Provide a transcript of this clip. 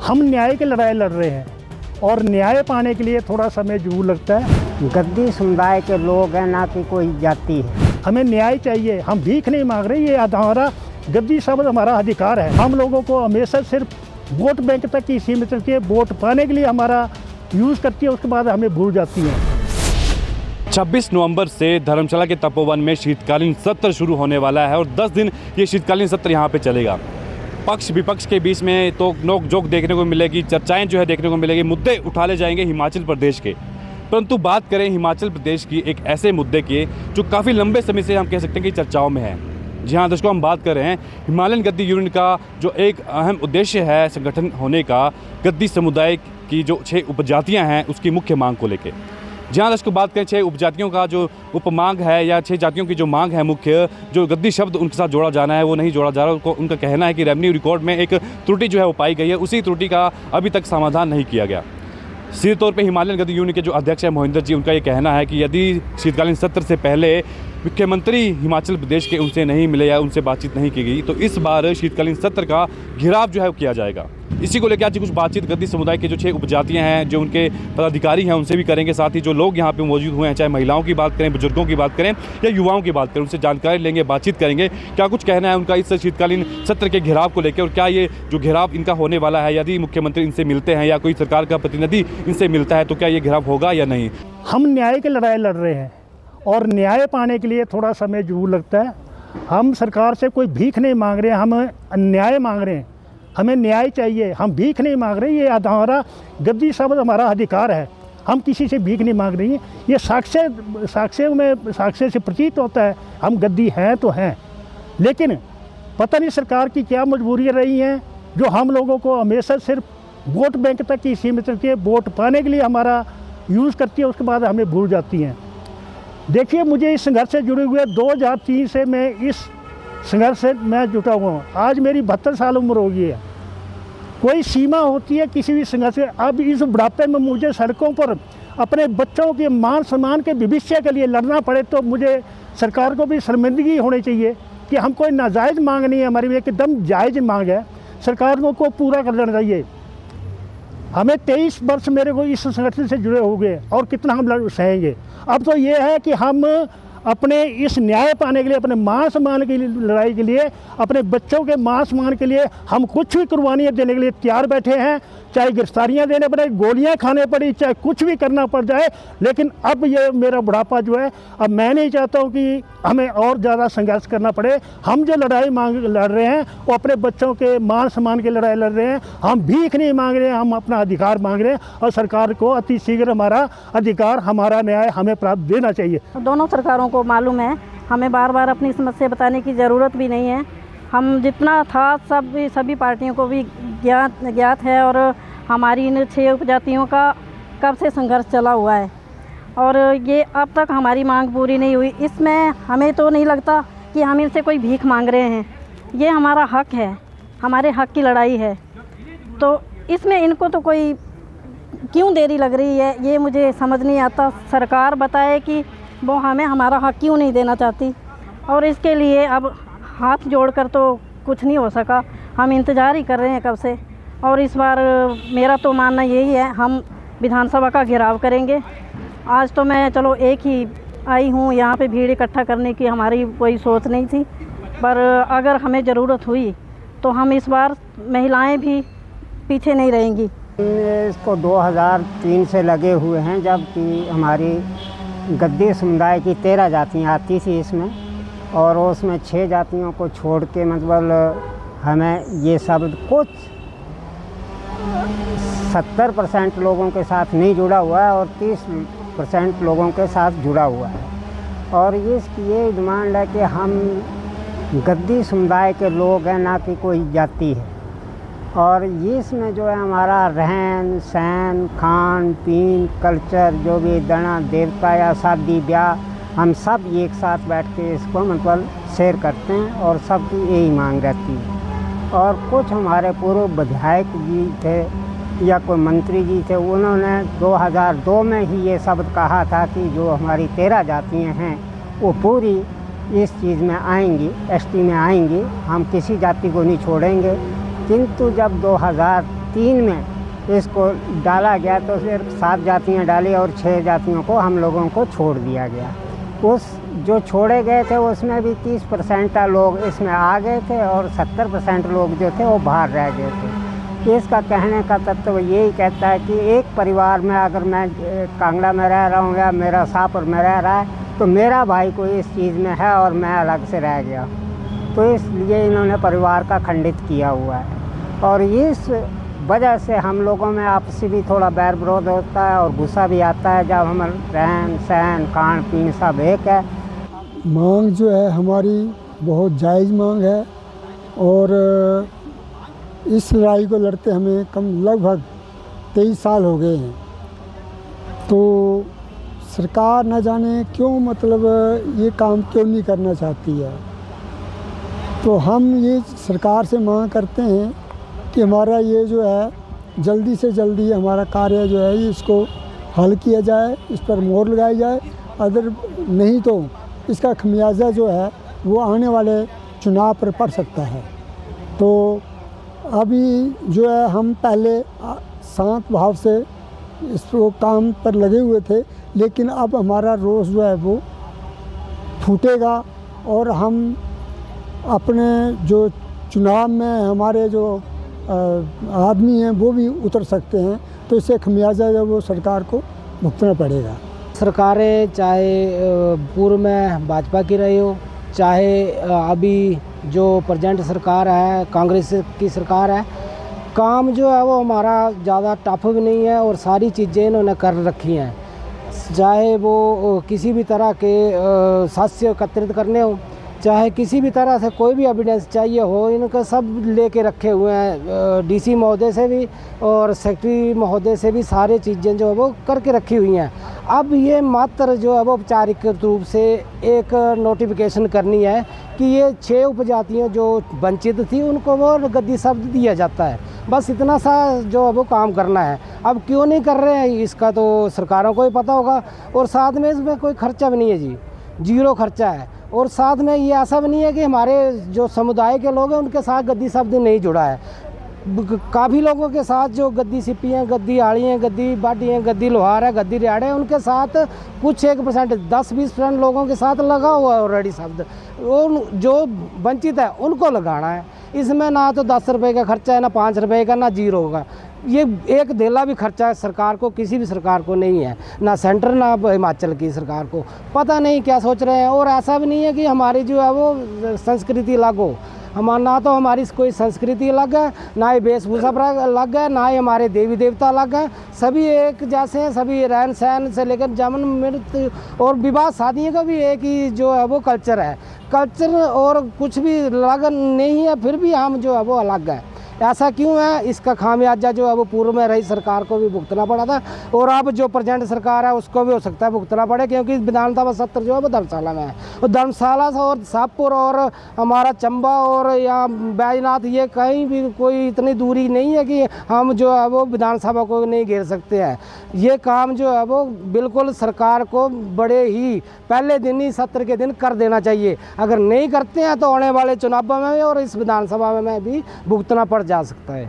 हम न्याय की लड़ाई लड़ रहे हैं और न्याय पाने के लिए थोड़ा समय जरूर लगता है। गद्दी समुदाय के लोग हैं, ना कि कोई जाति है। हमें न्याय चाहिए, हम भीख नहीं मांग रहे। ये हमारा गद्दी शब्द हमारा अधिकार है। हम लोगों को हमेशा सिर्फ वोट बैंक तक ही सीमित रखती है, वोट पाने के लिए हमारा यूज़ करती है, उसके बाद हमें भूल जाती है। 26 नवंबर से धर्मशाला के तपोवन में शीतकालीन सत्र शुरू होने वाला है और 10 दिन ये शीतकालीन सत्र यहाँ पे चलेगा। पक्ष विपक्ष के बीच में तो नोक-झोंक देखने को मिलेगी, चर्चाएं जो है देखने को मिलेगी, मुद्दे उठा ले जाएंगे हिमाचल प्रदेश के। परंतु बात करें हिमाचल प्रदेश की एक ऐसे मुद्दे की जो काफ़ी लंबे समय से हम कह सकते हैं कि चर्चाओं में है। जी हाँ दर्शकों, हम बात कर रहे हैं हिमालयन गद्दी यूनियन का जो एक अहम उद्देश्य है संगठन होने का, गद्दी समुदाय की जो 6 उपजातियाँ हैं उसकी मुख्य मांग को लेकर। जहाँ दर्शकों बात करें 6 उपजातियों का जो उपमांग है या 6 जातियों की जो मांग है मुख्य, जो गद्दी शब्द उनके साथ जोड़ा जाना है वो नहीं जोड़ा जा रहा। उनका कहना है कि रेवेन्यू रिकॉर्ड में एक त्रुटि जो है वो पाई गई है, उसी त्रुटि का अभी तक समाधान नहीं किया गया। सीधे तौर पे हिमालयन गद्दी यूनियन के जो अध्यक्ष हैं मोहिंदर जी, उनका ये कहना है कि यदि शीतकालीन सत्र से पहले मुख्यमंत्री हिमाचल प्रदेश के उनसे नहीं मिले या उनसे बातचीत नहीं की गई तो इस बार शीतकालीन सत्र का घेराव जो है वो किया जाएगा। इसी को लेकर आज कुछ बातचीत गद्दी समुदाय के जो 6 उपजातियां हैं, जो उनके पदाधिकारी हैं, उनसे भी करेंगे। साथ ही जो लोग यहाँ पे मौजूद हुए हैं, चाहे महिलाओं की बात करें, बुजुर्गों की बात करें या युवाओं की बात करें, उनसे जानकारी लेंगे, बातचीत करेंगे, क्या कुछ कहना है उनका इस शीतकालीन सत्र के घेराव को लेकर और क्या ये जो घेराव इनका होने वाला है, यदि मुख्यमंत्री इनसे मिलते हैं या कोई सरकार का प्रतिनिधि इनसे मिलता है तो क्या ये घेराव होगा या नहीं। हम न्याय की लड़ाई लड़ रहे हैं और न्याय पाने के लिए थोड़ा समय जरूर लगता है। हम सरकार से कोई भीख नहीं मांग रहे हैं, हम न्याय मांग रहे हैं। हमें न्याय चाहिए, हम भीख नहीं मांग रहे। ये हमारा गद्दी शब्द हमारा अधिकार है, हम किसी से भीख नहीं मांग रही हैं। ये साक्ष्य से प्रतीत होता है हम गद्दी हैं तो हैं, लेकिन पता नहीं सरकार की क्या मजबूरियाँ रही हैं जो हम लोगों को हमेशा सिर्फ वोट बैंक तक ही सीमित रखती है, वोट पाने के लिए हमारा यूज़ करती है, उसके बाद हमें भूल जाती हैं। देखिए, मुझे इस संघर्ष से जुड़े हुए 2003 से मैं इस संघर्ष से मैं जुटा हुआ हूँ। आज मेरी 72 साल उम्र हो गई है। कोई सीमा होती है किसी भी संघर्ष से। अब इस बुढ़ापे में मुझे सड़कों पर अपने बच्चों के मान सम्मान के भविष्य के लिए लड़ना पड़े तो मुझे सरकार को भी शर्मिंदगी होनी चाहिए कि हम कोई नाजायज़ मांग नहीं है, हमारी एकदम जायज़ मांग है। सरकार को पूरा कर लेना चाहिए। हमें 23 वर्ष मेरे को इस संगठन से जुड़े हो गए और कितना हम सहेंगे। अब तो ये है कि हम अपने इस न्याय पाने के लिए, अपने मान सम्मान की लड़ाई के लिए, अपने बच्चों के मान सम्मान के लिए हम कुछ भी कुर्बानियाँ देने के लिए तैयार बैठे हैं। चाहे गिरफ्तारियाँ देने पड़े, गोलियाँ खाने पड़ी, चाहे कुछ भी करना पड़ जाए। लेकिन अब ये मेरा बुढ़ापा जो है, अब मैं नहीं चाहता हूँ कि हमें और ज़्यादा संघर्ष करना पड़े। हम जो लड़ाई लड़ रहे हैं वो अपने बच्चों के मान सम्मान की लड़ाई लड़ रहे हैं। हम भीख नहीं मांग रहे हैं, हम अपना अधिकार मांग रहे हैं और सरकार को अति शीघ्र हमारा अधिकार, हमारा न्याय हमें प्राप्त देना चाहिए। दोनों सरकारों को मालूम है, हमें बार बार अपनी समस्या बताने की ज़रूरत भी नहीं है। हम जितना था सभी पार्टियों को भी ज्ञात है और हमारी इन 6 उपजातियों का कब से संघर्ष चला हुआ है और ये अब तक हमारी मांग पूरी नहीं हुई। इसमें हमें तो नहीं लगता कि हम इनसे कोई भीख मांग रहे हैं। ये हमारा हक है, हमारे हक की लड़ाई है, तो इसमें इनको तो कोई क्यों देरी लग रही है ये मुझे समझ नहीं आता। सरकार बताए कि वो हमें हमारा हक क्यों नहीं देना चाहती और इसके लिए अब हाथ जोड़कर तो कुछ नहीं हो सका। हम इंतज़ार ही कर रहे हैं कब से और इस बार मेरा तो मानना यही है, हम विधानसभा का घेराव करेंगे। आज तो मैं चलो एक ही आई हूँ, यहाँ पे भीड़ इकट्ठा करने की हमारी कोई सोच नहीं थी, पर अगर हमें ज़रूरत हुई तो हम इस बार महिलाएं भी पीछे नहीं रहेंगी। इसको 2003 से लगे हुए हैं, जबकि हमारी गद्दी समुदाय की 13 जातियाँ आती थी इसमें और उसमें 6 जातियों को छोड़ के मतलब हमें ये सब कुछ 70% लोगों के साथ नहीं जुड़ा हुआ है और 30% लोगों के साथ जुड़ा हुआ है। और ये डिमांड है कि हम गद्दी समुदाय के लोग हैं, ना कि कोई जाति है। और इसमें जो है हमारा रहन सहन, खान पीन, कल्चर, जो भी दना देवता या शादी ब्याह, हम सब एक साथ बैठ के इसको मतलब शेयर करते हैं और सबकी यही मांग रहती है। और कुछ हमारे पूर्व विधायक जी थे या कोई मंत्री जी थे, उन्होंने 2002 में ही ये शब्द कहा था कि जो हमारी 13 जातियाँ हैं वो पूरी इस चीज़ में आएंगी, एसटी में आएंगी, हम किसी जाति को नहीं छोड़ेंगे। किंतु जब 2003 में इसको डाला गया तो सिर्फ 7 जातियाँ डाली और 6 जातियों को हम लोगों को छोड़ दिया गया। उस जो छोड़े गए थे उसमें भी 30% लोग इसमें आ गए थे और 70% लोग जो थे वो बाहर रह गए थे। इसका कहने का तत्व यही कहता है कि एक परिवार में अगर मैं कांगड़ा में रह रहा हूँ या मेरा शाहपुर में रह रहा है तो मेरा भाई कोई इस चीज़ में है और मैं अलग से रह गया, तो इसलिए इन्होंने परिवार का खंडित किया हुआ है। और इस वजह से हम लोगों में आपसी भी थोड़ा बैर विरोध होता है और गुस्सा भी आता है जब हम रहन सहन खान पीन सब एक है। मांग जो है हमारी बहुत जायज़ मांग है और इस लड़ाई को लड़ते हमें लगभग 23 साल हो गए हैं। तो सरकार न जाने क्यों मतलब ये काम क्यों नहीं करना चाहती है। तो हम ये सरकार से मांग करते हैं कि हमारा ये जो है जल्दी से जल्दी हमारा कार्य जो है इसको हल किया जाए, इस पर मोहर लगाई जाए। अगर नहीं तो इसका खमियाजा जो है वो आने वाले चुनाव पर पड़ सकता है। तो अभी जो है हम पहले शांत भाव से इस काम पर लगे हुए थे, लेकिन अब हमारा रोष जो है वो फूटेगा और हम अपने जो चुनाव में हमारे जो आदमी हैं वो भी उतर सकते हैं। तो इससे खमियाजा जो वो सरकार को भुगतना पड़ेगा। सरकारें चाहे पूर्व में भाजपा की रही हो, चाहे अभी जो प्रेजेंट सरकार है कांग्रेस की सरकार है, काम जो है वो हमारा ज़्यादा टफ भी नहीं है और सारी चीज़ें इन्होंने कर रखी हैं। चाहे वो किसी भी तरह के साक्ष्य एकत्रित करने हो, चाहे किसी भी तरह से कोई भी एविडेंस चाहिए हो, इनका सब लेके रखे हुए हैं। डीसी महोदय से भी और सेक्रेटरी महोदय से भी सारे चीज़ें जो है वो करके रखी हुई हैं। अब ये मात्र जो है वो औपचारिक रूप से एक नोटिफिकेशन करनी है कि ये 6 उपजातियाँ जो वंचित थी उनको वो गद्दी शब्द दिया जाता है। बस इतना सा जो है वो काम करना है। अब क्यों नहीं कर रहे हैं इसका तो सरकारों को ही पता होगा। और साथ में इसमें कोई खर्चा भी नहीं है जी, 0 खर्चा है। और साथ में ये ऐसा भी नहीं है कि हमारे जो समुदाय के लोग हैं उनके साथ गद्दी शब्द नहीं जुड़ा है। काफ़ी लोगों के साथ जो गद्दी सिप्पी हैं, गद्दी आड़ी हैं, गद्दी बाटी हैं, गद्दी लोहार है, गद्दी रियाड़े हैं, उनके साथ कुछ 1% 10-20% लोगों के साथ लगा हुआ है ऑलरेडी शब्द। और जो वंचित है उनको लगाना है। इसमें ना तो 10 रुपये का खर्चा है, ना 5 रुपये का, ना 0 का। ये एक धेला भी खर्चा है सरकार को, किसी भी सरकार को नहीं है, ना सेंटर ना हिमाचल की सरकार को। पता नहीं क्या सोच रहे हैं। और ऐसा भी नहीं है कि हमारी जो है वो संस्कृति अलग हो। हमारा ना तो हमारी कोई संस्कृति अलग है, ना ही वेशभूषा अलग है, ना ही हमारे देवी देवता अलग हैं। सभी एक जैसे हैं। सभी रहन सहन से लेकर जन्म मृत्यु और विवाह शादियों का भी एक ही जो है वो कल्चर है। कल्चर और कुछ भी अलग नहीं है, फिर भी हम जो है वो अलग है। ऐसा क्यों है? इसका खामियाजा जो है वो पूर्व में रही सरकार को भी भुगतना पड़ा था और अब जो प्रेजेंट सरकार है उसको भी हो सकता है भुगतना पड़े, क्योंकि विधानसभा सत्र जो है वो धर्मशाला में है। और धर्मशाला से और शाहपुर और हमारा चंबा और या बैजनाथ ये कहीं भी कोई इतनी दूरी नहीं है कि हम जो है वो विधानसभा को नहीं घेर सकते हैं। ये काम जो है वो बिल्कुल सरकार को बड़े ही पहले दिन ही सत्र के दिन कर देना चाहिए। अगर नहीं करते हैं तो आने वाले चुनाव में और इस विधानसभा में भी भुगतना पड़ जा सकता है।